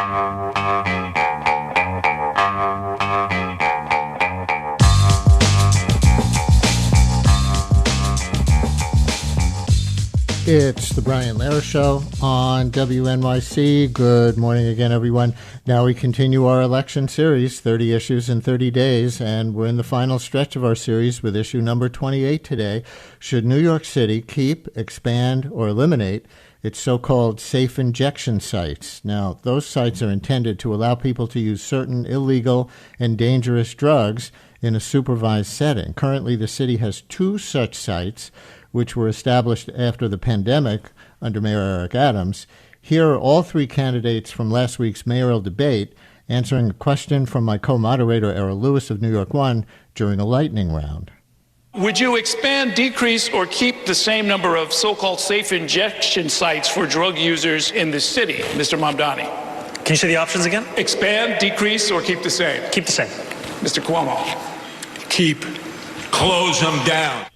It's the Brian Lehrer Show on WNYC. Good morning again, everyone. Now we continue our election series, 30 issues in 30 days, and we're in the final stretch of our series with issue number 28 today. Should New York City keep, expand, or eliminate its so-called safe injection sites? Now, those sites are intended to allow people to use certain illegal and dangerous drugs in a supervised setting. Currently, the city has 2 such sites, which were established after the pandemic under Mayor Eric Adams. Here are all 3 candidates from last week's mayoral debate answering a question from my co-moderator, Errol Lewis of New York One, during a lightning round. Would you expand, decrease, or keep the same number of so-called safe injection sites for drug users in the city, Mr. Mamdani? Can you say the options again? Expand, decrease, or keep the same? Keep the same. Mr. Cuomo? Keep. Close them down.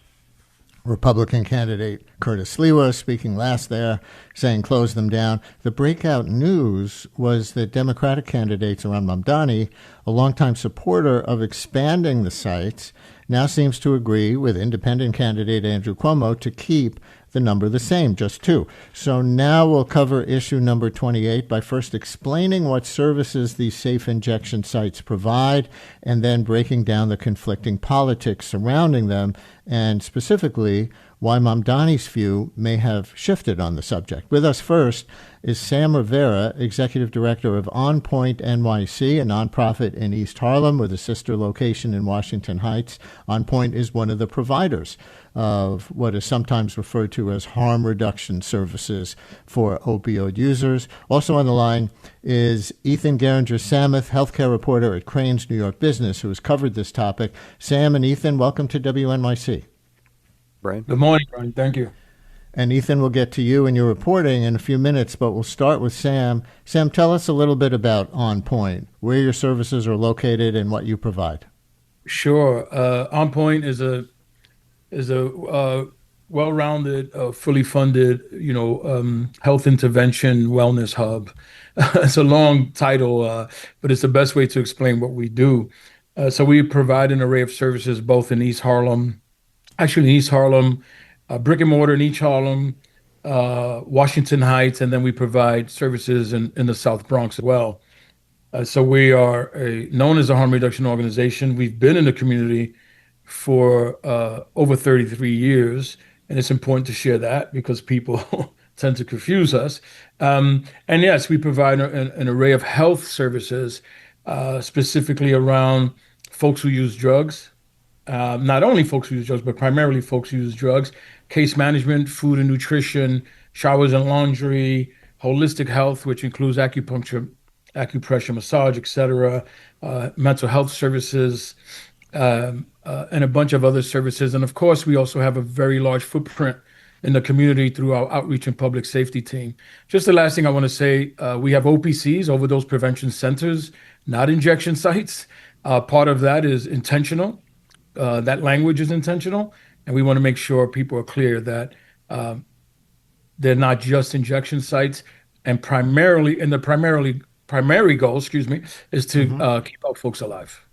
Republican candidate Curtis Sliwa speaking last there, saying close them down. The breakout news was that Democratic candidate Zohran Mamdani, a longtime supporter of expanding the sites, now seems to agree with independent candidate Andrew Cuomo to keep the number the same, just 2. So now we'll cover issue number 28 by first explaining what services these safe injection sites provide, and then breaking down the conflicting politics surrounding them, and specifically why Mamdani's view may have shifted on the subject. With us first is Sam Rivera, Executive Director of OnPoint NYC, a nonprofit in East Harlem with a sister location in Washington Heights. OnPoint is one of the providers of what is sometimes referred to as harm reduction services for opioid users. Also on the line is Ethan Geringer-Sameth, healthcare reporter at Crain's New York Business, who has covered this topic. Sam and Ethan, welcome to WNYC. Brian. Good morning, Brian. Thank you. And Ethan, we'll get to you and your reporting in a few minutes, but we'll start with Sam. Sam, tell us a little bit about OnPoint, where your services are located and what you provide. Sure. OnPoint is a well-rounded, fully funded, health intervention wellness hub. It's a long title, but it's the best way to explain what we do. So we provide an array of services both in East Harlem, brick and mortar in East Harlem, Washington Heights, and then we provide services in the South Bronx as well. So we are known as a harm reduction organization. We've been in the community for over 33 years, and it's important to share that because people tend to confuse us. And yes, we provide an array of health services, specifically around folks who use drugs. Not only folks who use drugs, but primarily folks who use drugs, case management, food and nutrition, showers and laundry, holistic health, which includes acupuncture, massage, etc., mental health services, and a bunch of other services. And of course, we also have a very large footprint in the community through our outreach and public safety team. Just the last thing I want to say, we have OPCs, overdose prevention centers, not injection sites. Part of that is intentional. That language is intentional, and we want to make sure people are clear that they're not just injection sites, and primary goal, is to keep our folks alive.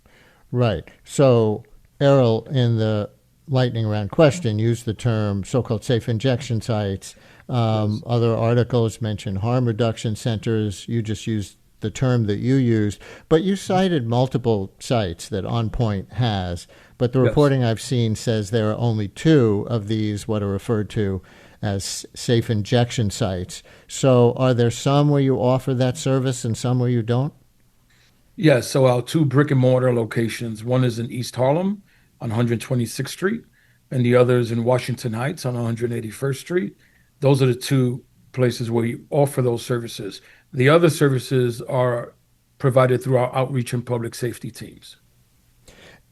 Right. So Errol, in the lightning round question, used the term so-called safe injection sites. Yes. Other articles mention harm reduction centers. You just used the term that you used, but you cited multiple sites that OnPoint has, but the reporting I've seen says there are only 2 of these, what are referred to as safe injection sites. So are there some where you offer that service and some where you don't? Yes, so our 2 brick and mortar locations, one is in East Harlem on 126th Street, and the other is in Washington Heights on 181st Street. Those are the 2 places where you offer those services. The other services are provided through our outreach and public safety teams.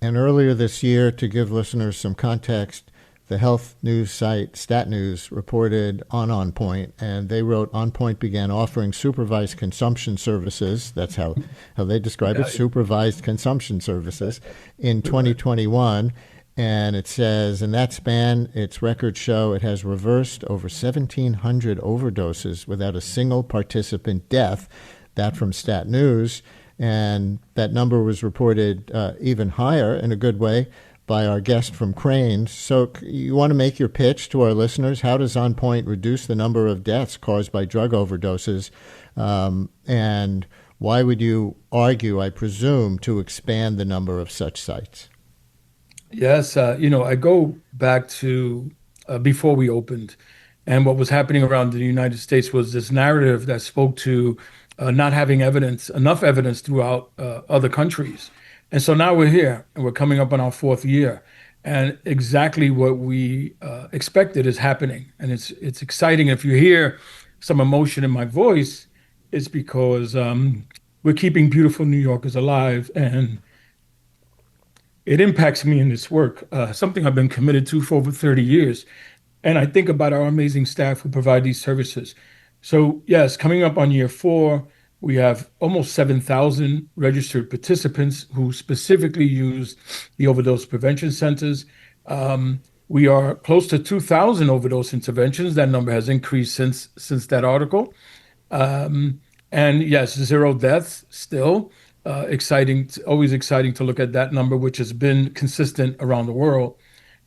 And earlier this year, to give listeners some context, the health news site Stat News reported on OnPoint, and they wrote OnPoint began offering supervised consumption services. That's how they describe it, supervised consumption services in 2021. And it says, in that span, its records show it has reversed over 1,700 overdoses without a single participant death. that from Stat News, and that number was reported even higher in a good way by our guest from Cranes. So you want to make your pitch to our listeners? How does OnPoint reduce the number of deaths caused by drug overdoses? And why would you argue, I presume, to expand the number of such sites? Yes, I go back to before we opened, and what was happening around the United States was this narrative that spoke to not having enough evidence throughout other countries. And so now we're here, and we're coming up on our 4th year, and exactly what we expected is happening, and it's exciting. If you hear some emotion in my voice, it's because we're keeping beautiful New Yorkers alive, and it impacts me in this work, something I've been committed to for over 30 years. And I think about our amazing staff who provide these services. So yes, coming up on year 4, we have almost 7,000 registered participants who specifically use the overdose prevention centers. We are close to 2,000 overdose interventions. That number has increased since that article. And yes, 0 deaths still. Exciting, always exciting to look at that number, which has been consistent around the world.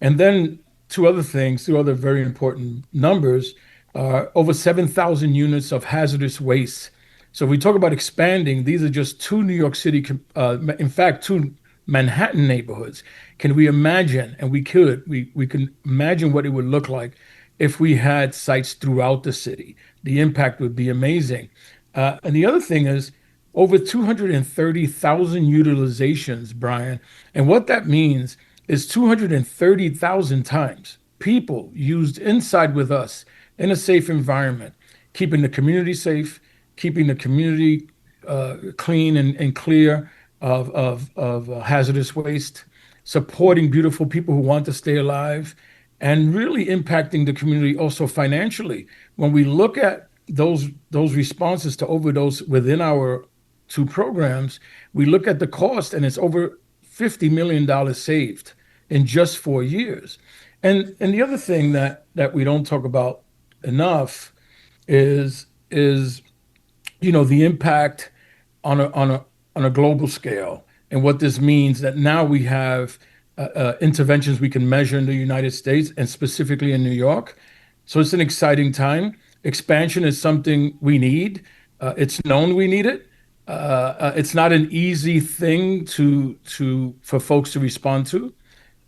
And then two other very important numbers are over 7,000 units of hazardous waste. So if we talk about expanding, these are just 2 New York City, in fact, 2 Manhattan neighborhoods. Can we imagine, and we can imagine what it would look like if we had sites throughout the city. The impact would be amazing. And the other thing is, over 230,000 utilizations, Brian. And what that means is 230,000 times people used inside with us in a safe environment, keeping the community safe, keeping the community clean and clear of hazardous waste, supporting beautiful people who want to stay alive, and really impacting the community also financially. When we look at those responses to overdose within our 2 programs, we look at the cost, and it's over $50 million saved in just 4 years. And the other thing that we don't talk about enough is the impact on a global scale, and what this means, that now we have interventions we can measure in the United States and specifically in New York. So it's an exciting time. Expansion is something we need. It's known we need it. It's not an easy thing for folks to respond to,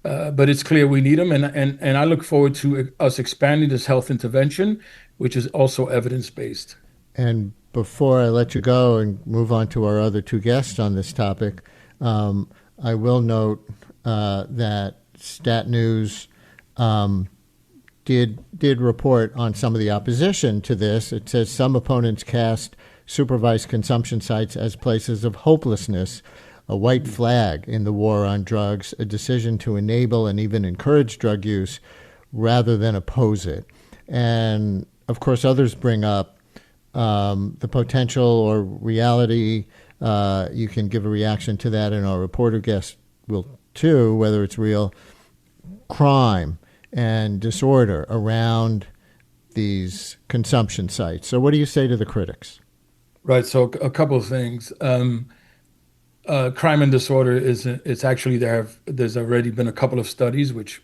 but it's clear we need them. And I look forward to us expanding this health intervention, which is also evidence-based. And before I let you go and move on to our other 2 guests on this topic, I will note that Stat News did report on some of the opposition to this. It says some opponents cast supervised consumption sites as places of hopelessness, a white flag in the war on drugs, a decision to enable and even encourage drug use rather than oppose it. And of course, others bring up the potential or reality. You can give a reaction to that, and our reporter guest will too, whether it's real crime and disorder around these consumption sites. So what do you say to the critics? Right. So a couple of things. Crime and disorder it's actually there's already been a couple of studies which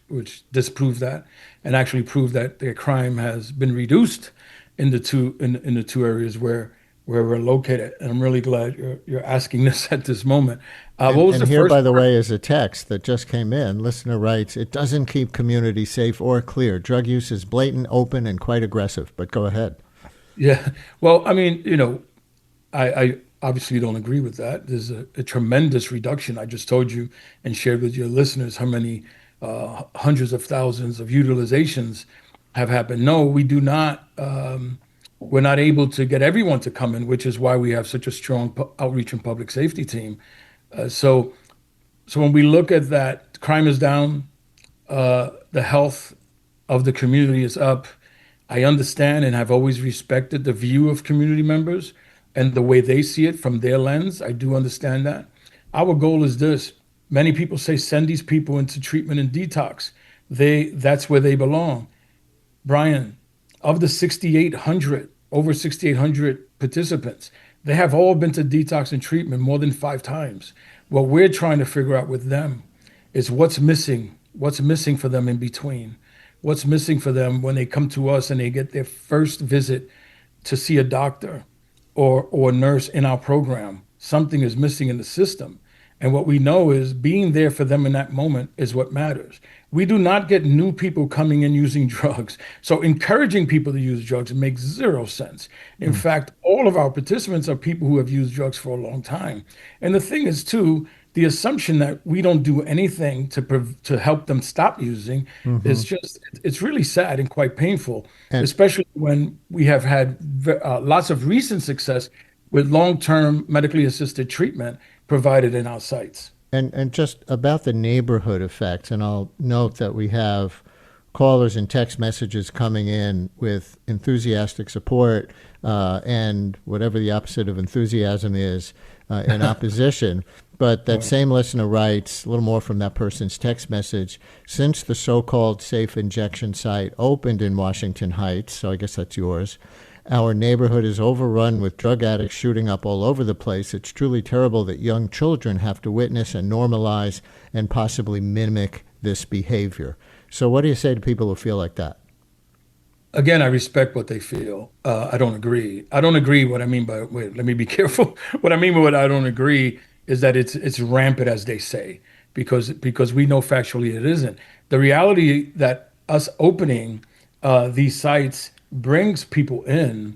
disprove that, and actually prove that the crime has been reduced in the two areas where we're located. And I'm really glad you're asking this at this moment. What was the here, first by the way, is a text that just came in. Listener writes, "It doesn't keep community safe or clear. Drug use is blatant, open, and quite aggressive." But go ahead. Yeah. Well, I mean, I obviously don't agree with that. There's a tremendous reduction. I just told you and shared with your listeners how many hundreds of thousands of utilizations have happened. No, we do not. We're not able to get everyone to come in, which is why we have such a strong outreach and public safety team. So when we look at that, crime is down, the health of the community is up. I understand and have always respected the view of community members and the way they see it from their lens. I do understand that. Our goal is this. Many people say send these people into treatment and detox. That's where they belong. Brian, of the over 6,800 participants, They have all been to detox and treatment more than 5 times. What we're trying to figure out with them is what's missing for them in between, what's missing for them when they come to us and they get their first visit to see a doctor or a nurse in our program. Something is missing in the system. And what we know is being there for them in that moment is what matters. We do not get new people coming in using drugs. So encouraging people to use drugs makes zero sense. In fact, all of our participants are people who have used drugs for a long time. And the thing is, too, the assumption that we don't do anything to help them stop using is just, it's really sad and quite painful, especially when we have had lots of recent success with long-term medically assisted treatment provided in our sites. And just about the neighborhood effects, and I'll note that we have callers and text messages coming in with enthusiastic support and whatever the opposite of enthusiasm is in opposition. But that same listener writes, a little more from that person's text message, since the so-called safe injection site opened in Washington Heights, so I guess that's yours, our neighborhood is overrun with drug addicts shooting up all over the place. It's truly terrible that young children have to witness and normalize and possibly mimic this behavior. So what do you say to people who feel like that? Again, I respect what they feel. I don't agree. I don't agree. What I mean by, wait, let me be careful. What I mean by what I don't agree is that it's rampant, as they say, because we know factually it isn't. The reality that us opening these sites brings people in,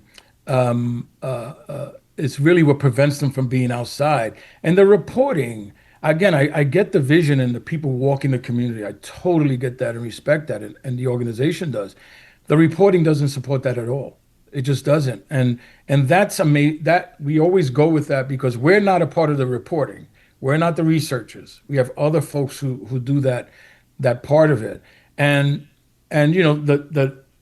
it's really what prevents them from being outside. And the reporting, again, I get the vision and the people walking the community. I totally get that and respect that, and the organization does. The reporting doesn't support that at all. It just doesn't. And that's amazing. That we always go with that because we're not a part of the reporting. We're not the researchers. We have other folks who do that part of it. And you know,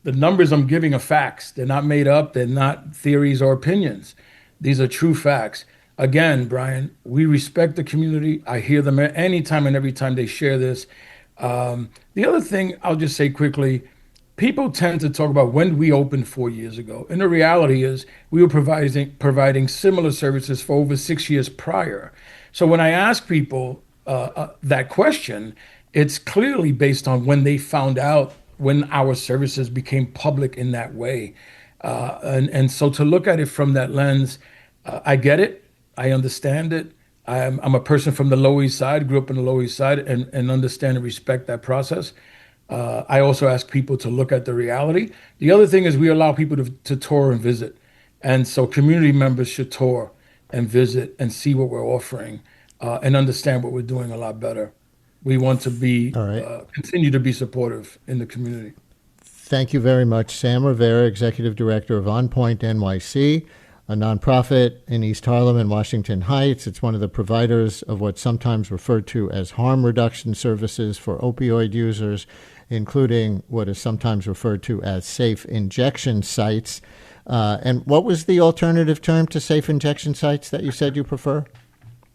the numbers I'm giving are facts. They're not made up. They're not theories or opinions. These are true facts. Again, Brian, we respect the community. I hear them anytime and every time they share this. The other thing I'll just say quickly, people tend to talk about when we opened 4 years ago. And the reality is we were providing similar services for over 6 years prior. So when I ask people that question, it's clearly based on when they found out when our services became public in that way. And so to look at it from that lens, I get it. I understand it. I'm a person from the Lower East Side, grew up in the Lower East Side, and understand and respect that process. I also ask people to look at the reality. The other thing is we allow people to tour and visit. And so community members should tour and visit and see what we're offering and understand what we're doing a lot better. We want to be continue to be supportive in the community. Thank you very much, Sam Rivera, Executive Director of OnPoint NYC, a nonprofit in East Harlem and Washington Heights. It's one of the providers of what's sometimes referred to as harm reduction services for opioid users, including what is sometimes referred to as safe injection sites. And what was the alternative term to safe injection sites that you said you prefer?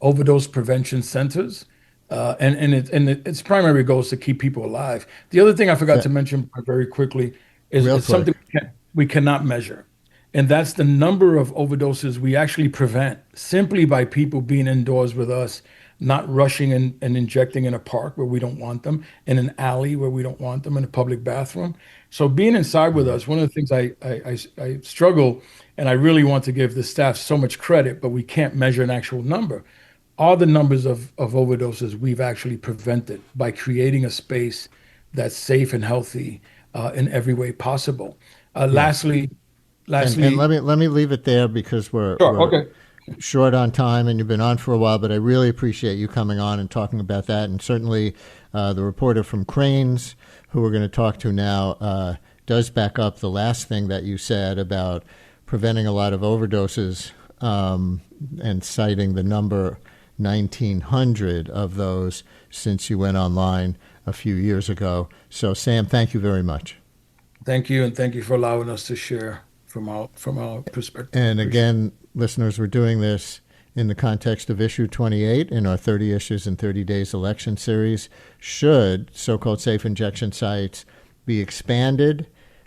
Overdose prevention centers. And its primary goal is to keep people alive. The other thing I forgot to mention very quickly is something we cannot measure. And that's the number of overdoses we actually prevent simply by people being indoors with us, not rushing and injecting in a park where we don't want them, in an alley where we don't want them, in a public bathroom. So being inside with us, one of the things I struggle, and I really want to give the staff so much credit, but we can't measure an actual number, are the numbers of overdoses we've actually prevented by creating a space that's safe and healthy in every way possible. Lastly, and let me leave it there because we're short on time and you've been on for a while, but I really appreciate you coming on and talking about that. And certainly the reporter from Cranes, who we're going to talk to now, does back up the last thing that you said about preventing a lot of overdoses and citing the number 1,900 of those since you went online a few years ago. So, Sam, thank you very much. Thank you, and thank you for allowing us to share from our perspective. And again, listeners, we're doing this in the context of Issue 28 in our 30 Issues in 30 Days election series. Should so-called safe injection sites be expanded,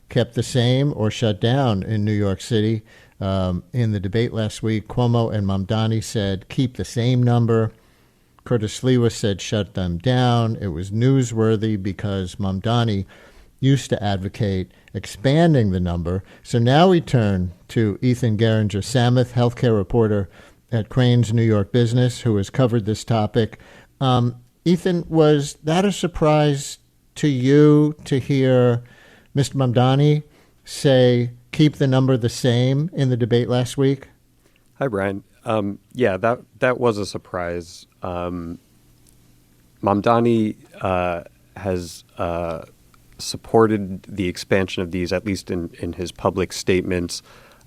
kept the same, or shut down in New York City? In the debate last week, Cuomo and Mamdani said, keep the same number. Curtis Sliwa said, shut them down. It was newsworthy because Mamdani used to advocate expanding the number. So now we turn to Ethan Geringer-Sameth, healthcare reporter at Crain's New York Business, who has covered this topic. Ethan, was that a surprise to you to hear Mr. Mamdani say keep the number the same in the debate last week? Hi, Brian. Yeah, that was a surprise. Mamdani has supported the expansion of these, at least in his public statements,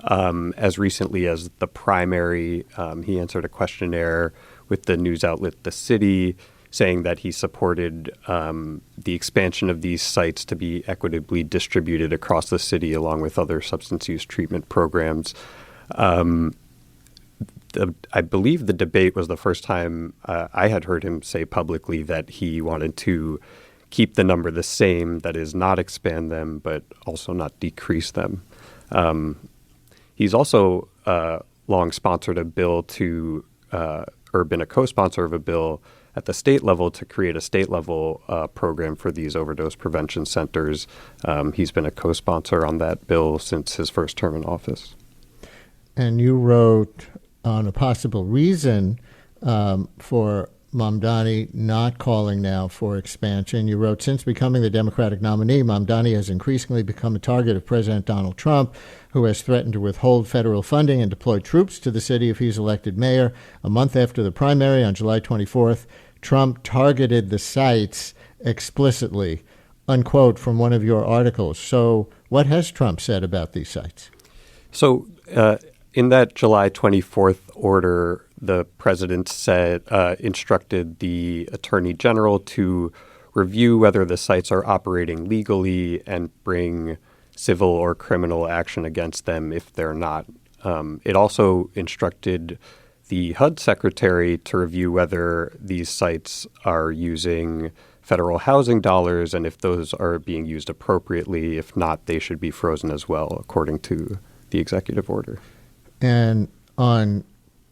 as recently as the primary. He answered a questionnaire with the news outlet The City, saying that he supported the expansion of these sites to be equitably distributed across the city, along with other substance use treatment programs. I believe the debate was the first time I had heard him say publicly that he wanted to keep the number the same, that is, not expand them, but also not decrease them. He's also long sponsored a bill or been a co-sponsor of a bill at the state level to create a state-level program for these overdose prevention centers. He's been a co-sponsor on that bill since his first term in office. And you wrote on a possible reason for Mamdani not calling now for expansion. You wrote, since becoming the Democratic nominee, Mamdani has increasingly become a target of President Donald Trump, who has threatened to withhold federal funding and deploy troops to the city if he's elected mayor. A month after the primary, on July 24th, Trump targeted the sites explicitly, unquote, from one of your articles. So what has Trump said about these sites? So in that July 24th order, the president instructed the attorney general to review whether the sites are operating legally and bring civil or criminal action against them if they're not. It also instructed the HUD secretary to review whether these sites are using federal housing dollars and if those are being used appropriately. If not, they should be frozen as well, according to the executive order. And on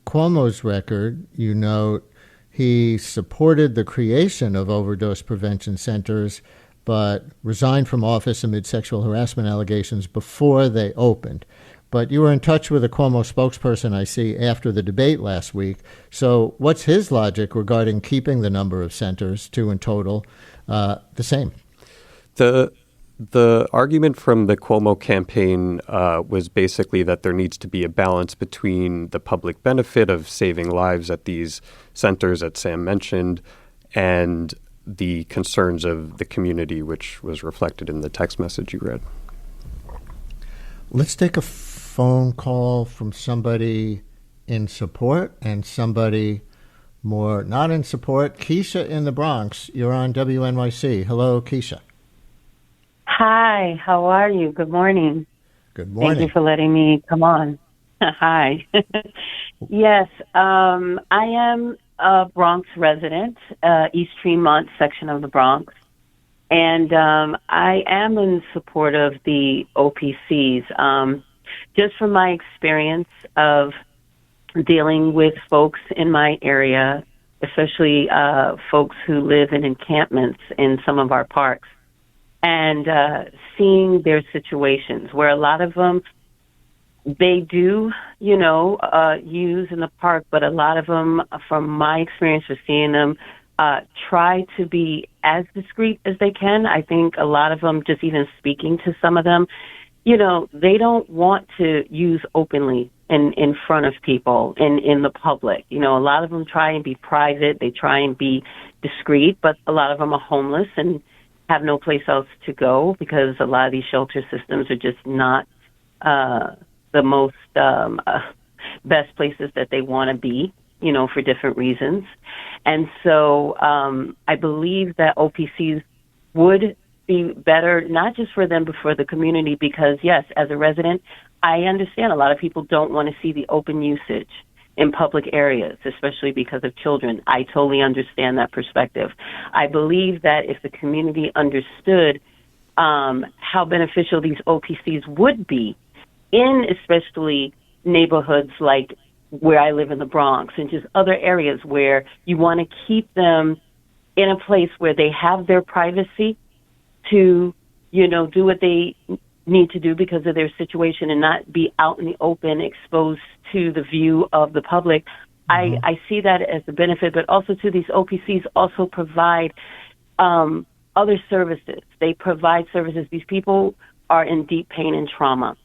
Cuomo's record, you note he supported the creation of overdose prevention centers, but resigned from office amid sexual harassment allegations before they opened. But you were in touch with a Cuomo spokesperson, I see, after the debate last week. So what's his logic regarding keeping the number of centers, 2 in total, the same? The argument from the Cuomo campaign was basically that there needs to be a balance between the public benefit of saving lives at these centers that Sam mentioned and the concerns of the community, which was reflected in the text message you read. Let's take a phone call from somebody in support and somebody more not in support. Keisha in the Bronx, you're on WNYC. Hello, Keisha. Hi, how are you? Good morning. Good morning. Thank you for letting me come on. Hi. Yes, I am a Bronx resident, East Tremont section of the Bronx, and I am in support of the OPCs. Just from my experience of dealing with folks in my area, especially folks who live in encampments in some of our parks, and seeing their situations where a lot of them, they do, use in the park, but a lot of them, from my experience of seeing them, try to be as discreet as they can. I think a lot of them, just even speaking to some of them, they don't want to use openly in front of people, in the public. A lot of them try and be private. They try and be discreet, but a lot of them are homeless and have no place else to go because a lot of these shelter systems are just not the most best places that they want to be, for different reasons. And so I believe that OPCs would be better, not just for them, but for the community, because, yes, as a resident, I understand a lot of people don't want to see the open usage in public areas, especially because of children. I totally understand that perspective. I believe that if the community understood how beneficial these OPCs would be in especially neighborhoods like where I live in the Bronx and just other areas where you want to keep them in a place where they have their privacy to, do what they need to do because of their situation and not be out in the open, exposed to the view of the public. I see that as a benefit, but also to these OPCs also provide other services. They provide services. These people are in deep pain and trauma.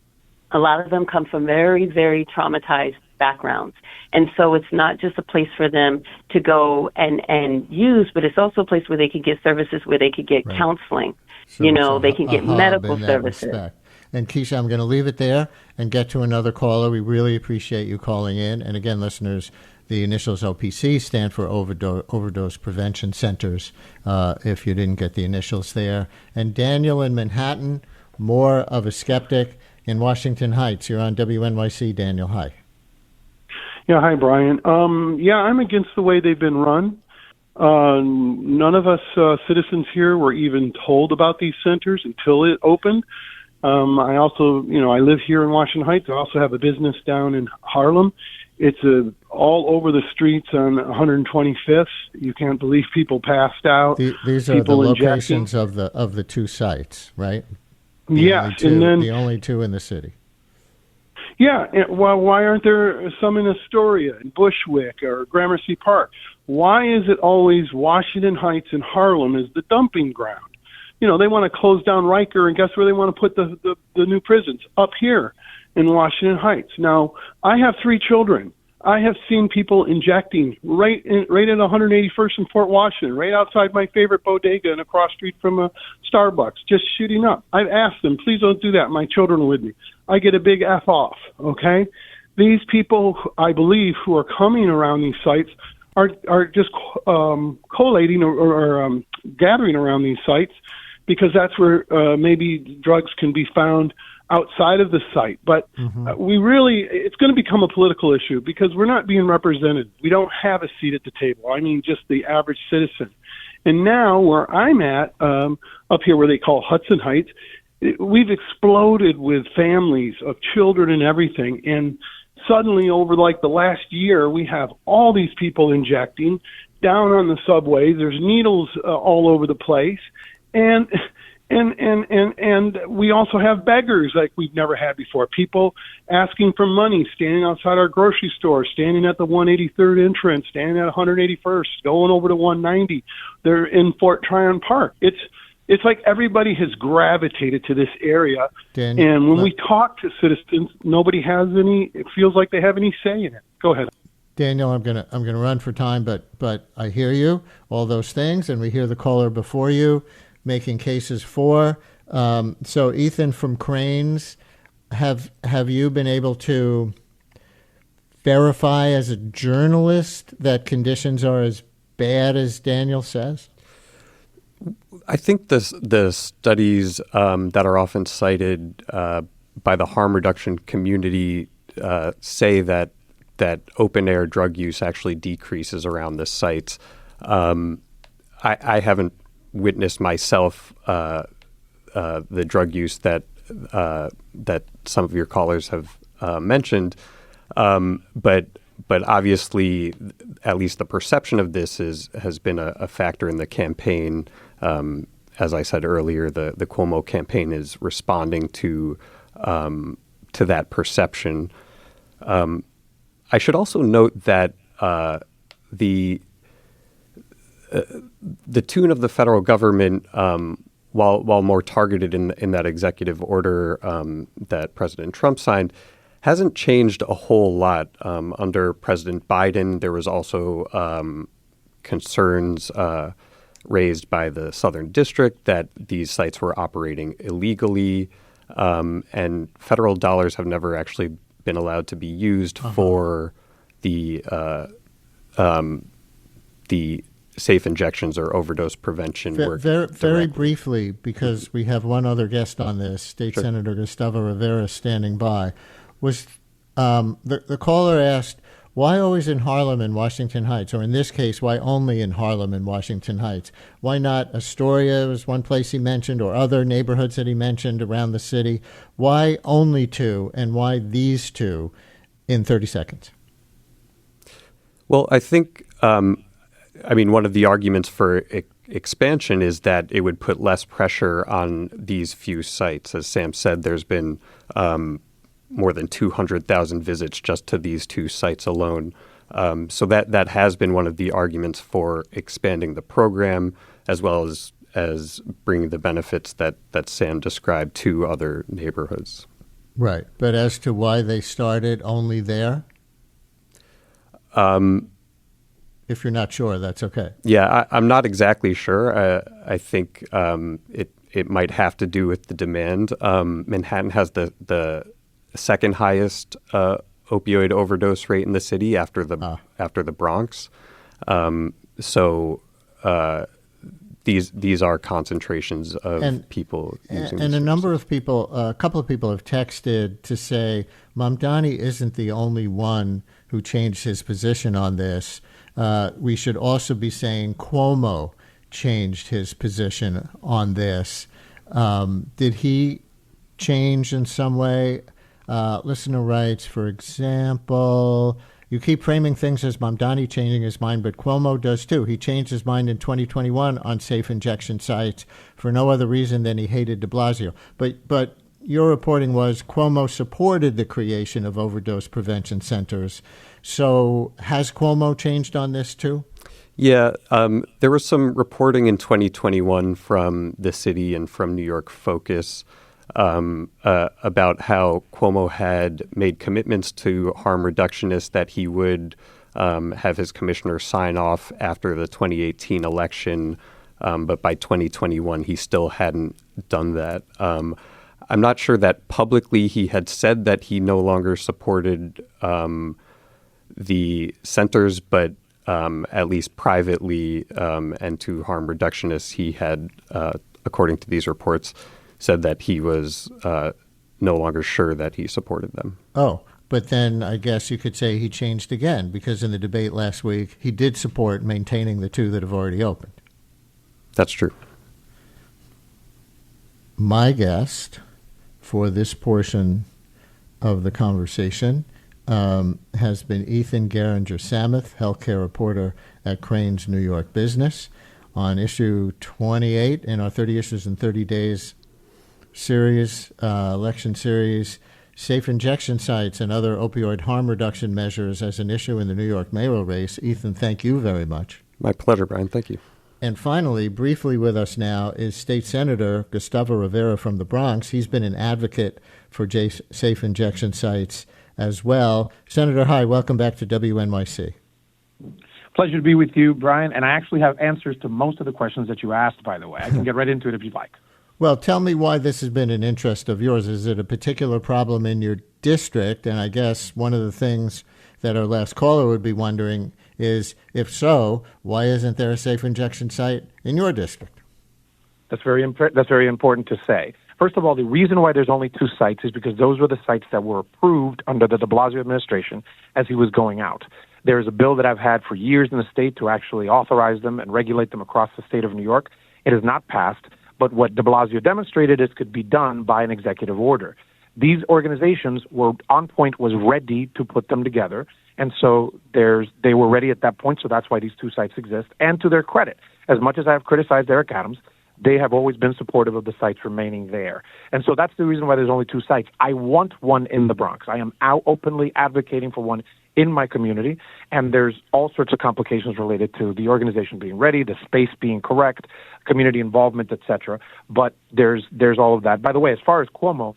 A lot of them come from very, very traumatized backgrounds. And so it's not just a place for them to go and use, but it's also a place where they could get services, where they could get counseling. So they can get medical services. Respect. And Keisha, I'm going to leave it there and get to another caller. We really appreciate you calling in. And again, listeners, the initials OPC stand for Overdose Prevention Centers, if you didn't get the initials there. And Daniel in Manhattan, more of a skeptic in Washington Heights. You're on WNYC, Daniel. Hi. Yeah, hi, Brian. I'm against the way they've been run. None of us citizens here were even told about these centers until it opened. I also, I live here in Washington Heights. I also have a business down in Harlem. It's all over the streets on 125th. You can't believe people passed out. These are the locations of the two sites, right? Yes, and then the only two in the city. Yeah, well, why aren't there some in Astoria, in Bushwick, or Gramercy Park? Why is it always Washington Heights and Harlem is the dumping ground? They want to close down Riker, and guess where they want to put the new prisons? Up here in Washington Heights. Now, I have 3 children. I have seen people injecting right at 181st and Fort Washington, right outside my favorite bodega and across street from a Starbucks, just shooting up. I've asked them, please don't do that. My children are with me. I get a big F off, okay? These people, I believe, who are coming around these sites are just collating or gathering around these sites because that's where maybe drugs can be found outside of the site. But it's going to become a political issue because we're not being represented. We don't have a seat at the table. I mean, just the average citizen. And now where I'm at, up here where they call Hudson Heights, we've exploded with families of children and everything. And suddenly over like the last year, we have all these people injecting down on the subways. There's needles all over the place. And we also have beggars like we've never had before. People asking for money, standing outside our grocery store, standing at the 183rd entrance, standing at 181st, going over to 190. They're in Fort Tryon Park. It's like everybody has gravitated to this area. And when we talk to citizens, nobody has any. It feels like they have any say in it. Go ahead. Daniel, I'm gonna run for time, but I hear you, all those things, and we hear the caller before you making cases for. So Ethan from Cranes, have you been able to verify as a journalist that conditions are as bad as Daniel says? I think the studies that are often cited by the harm reduction community say that open air drug use actually decreases around the sites. I haven't witnessed myself the drug use that some of your callers have mentioned, but obviously, at least the perception of this has been a factor in the campaign. As I said earlier, the Cuomo campaign is responding to that perception. I should also note that the tune of the federal government, while more targeted in that executive order that President Trump signed, hasn't changed a whole lot. Under President Biden, there was also concerns raised by the Southern District that these sites were operating illegally, and federal dollars have never actually been allowed to be used for the safe injections or overdose prevention work. Very briefly, because we have one other guest on this, State Senator Gustavo Rivera standing by. Was the caller asked, why always in Harlem and Washington Heights? Or in this case, why only in Harlem and Washington Heights? Why not Astoria was one place he mentioned, or other neighborhoods that he mentioned around the city? Why only two, and why these two? in 30 seconds. Well, I think, one of the arguments for expansion is that it would put less pressure on these few sites. As Sam said, there's been more than 200,000 visits just to these two sites alone. So that has been one of the arguments for expanding the program, as well as bringing the benefits that Sam described to other neighborhoods. Right. But as to why they started only there? If you're not sure, that's okay. Yeah, I'm not exactly sure. I think it might have to do with the demand. Manhattan has the second highest opioid overdose rate in the city after the Bronx. So these are concentrations of people using. And a couple of people have texted to say Mamdani isn't the only one who changed his position on this. We should also be saying Cuomo changed his position on this. Did he change in some way? Listener writes, for example, you keep framing things as Mamdani changing his mind, but Cuomo does too. He changed his mind in 2021 on safe injection sites for no other reason than he hated de Blasio. But your reporting was Cuomo supported the creation of overdose prevention centers. So has Cuomo changed on this too? Yeah, there was some reporting in 2021 from the city and from New York Focus about how Cuomo had made commitments to harm reductionists that he would have his commissioner sign off after the 2018 election, but by 2021 he still hadn't done that. I'm not sure that publicly he had said that he no longer supported the centers, but at least privately and to harm reductionists, he had, according to these reports, said that he was no longer sure that he supported them. Oh, but then I guess you could say he changed again, because in the debate last week, he did support maintaining the two that have already opened. That's true. My guest for this portion of the conversation has been Ethan Geringer-Sameth, healthcare reporter at Crain's New York Business. On issue 28 in our 30 Issues in 30 Days series, election series, safe injection sites and other opioid harm reduction measures as an issue in the New York mayoral race. Ethan, thank you very much. My pleasure, Brian. Thank you. And finally, briefly with us now is State Senator Gustavo Rivera from the Bronx. He's been an advocate for safe injection sites as well. Senator, hi. Welcome back to WNYC. Pleasure to be with you, Brian. And I actually have answers to most of the questions that you asked, by the way. I can get right into it if you'd like. Well, tell me why this has been an interest of yours. Is it a particular problem in your district? And I guess one of the things that our last caller would be wondering is, if so, why isn't there a safe injection site in your district? That's very important to say. First of all, the reason why there's only two sites is because those were the sites that were approved under the de Blasio administration as he was going out. There is a bill that I've had for years in the state to actually authorize them and regulate them across the state of New York. It has not passed, but what de Blasio demonstrated is could be done by an executive order. These organizations OnPoint was ready to put them together, and so they were ready at that point, so that's why these two sites exist. And to their credit, as much as I have criticized Eric Adams, they have always been supportive of the sites remaining there. And so that's the reason why there's only two sites. I want one in the Bronx. I am out openly advocating for one in my community, and there's all sorts of complications related to the organization being ready, the space being correct, community involvement, etc. But there's all of that. By the way, as far as Cuomo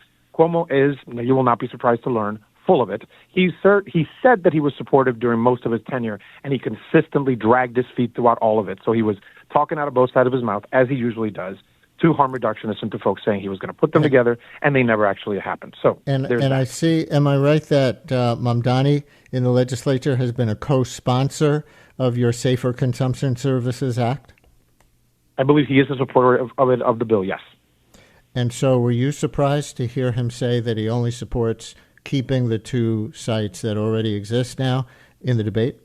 is, you will not be surprised to learn, full of it. He said that he was supportive during most of his tenure, and he consistently dragged his feet throughout all of it. So he was talking out of both sides of his mouth, as he usually does, to harm reductionists and to folks saying he was going to put them together, and they never actually happened. So and I see, am I right that Mamdani in the legislature has been a co-sponsor of your Safer Consumption Services Act? I believe he is a supporter of the bill, yes. And so were you surprised to hear him say that he only supports keeping the two sites that already exist now in the debate?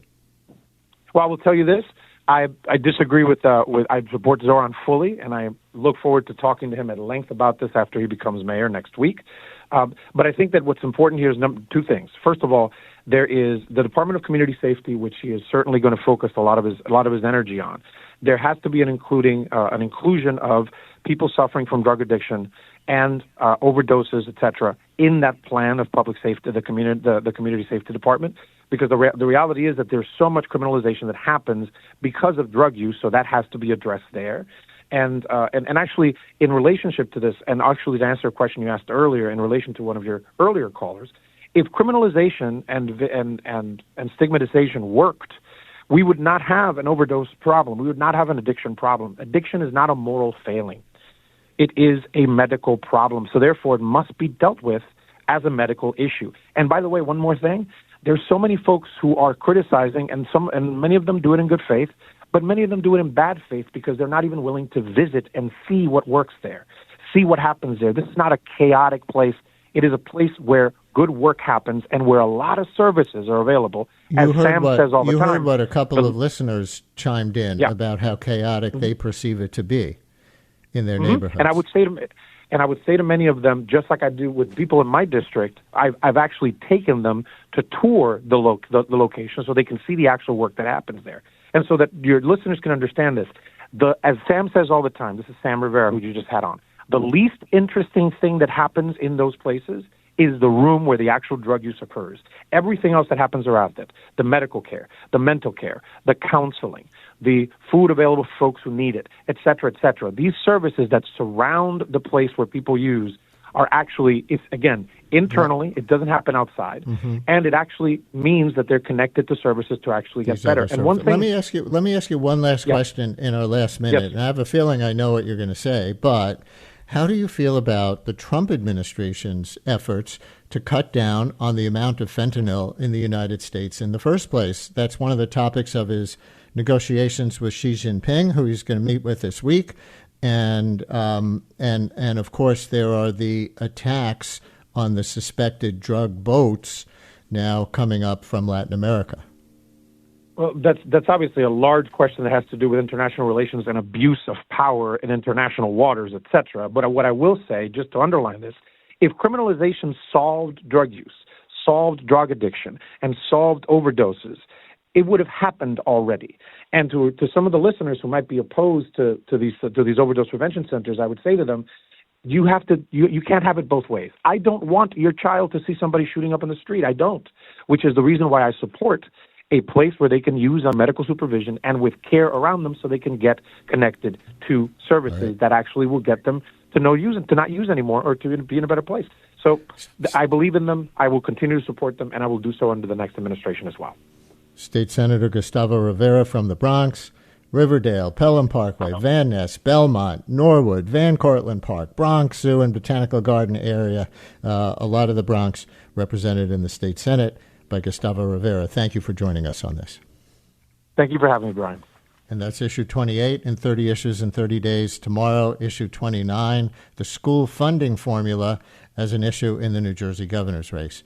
Well, I will tell you this. I disagree with I support Zohran fully, and I look forward to talking to him at length about this after he becomes mayor next week. But I think that what's important here is two things. First of all, there is the Department of Community Safety, which he is certainly going to focus a lot of his energy on. There has to be an inclusion of people suffering from drug addiction and overdoses, etc., in that plan of public safety, the community safety department. Because the reality is that there's so much criminalization that happens because of drug use, so that has to be addressed there. And actually, in relationship to this, and actually to answer a question you asked earlier in relation to one of your earlier callers, if criminalization and stigmatization worked, we would not have an overdose problem. We would not have an addiction problem. Addiction is not a moral failing. It is a medical problem. So therefore, it must be dealt with as a medical issue. And by the way, one more thing. There's so many folks who are criticizing, and many of them do it in good faith, but many of them do it in bad faith because they're not even willing to visit and see what works there, see what happens there. This is not a chaotic place. It is a place where good work happens and where a lot of services are available. As Sam says all the time. You heard what a couple of listeners chimed in about how chaotic they perceive it to be in their neighborhoods. And I would say to many of them, just like I do with people in my district, I've actually taken them to tour the location so they can see the actual work that happens there. And so that your listeners can understand this. As Sam says all the time, this is Sam Rivera, who you just had on, the least interesting thing that happens in those places is the room where the actual drug use occurs. Everything else that happens around it, the medical care, the mental care, the counseling, the food available for folks who need it, et cetera, these services that surround the place where people use are actually, internally, it doesn't happen outside, and it actually means that they're connected to services to actually get better. And one thing, let me ask you one last question in our last minute. Yes. And I have a feeling I know what you're going to say, but how do you feel about the Trump administration's efforts to cut down on the amount of fentanyl in the United States in the first place? That's one of the topics of his negotiations with Xi Jinping, who he's going to meet with this week. And of course, there are the attacks on the suspected drug boats now coming up from Latin America. Well, that's obviously a large question that has to do with international relations and abuse of power in international waters, et cetera. But what I will say, just to underline this, if criminalization solved drug use, solved drug addiction, and solved overdoses, it would have happened already. And to some of the listeners who might be opposed to these overdose prevention centers, I would say to them, you can't have it both ways. I don't want your child to see somebody shooting up in the street. I don't, which is the reason why I support a place where they can use on medical supervision and with care around them so they can get connected to services that actually will get them to not use anymore or to be in a better place. So I believe in them. I will continue to support them, and I will do so under the next administration as well. State Senator Gustavo Rivera from the Bronx, Riverdale, Pelham Parkway, Van Ness, Belmont, Norwood, Van Cortlandt Park, Bronx Zoo and Botanical Garden area, a lot of the Bronx represented in the State Senate by Gustavo Rivera. Thank you for joining us on this. Thank you for having me, Brian. And that's issue 28 in 30 issues in 30 days. Tomorrow, issue 29, the school funding formula as an issue in the New Jersey governor's race.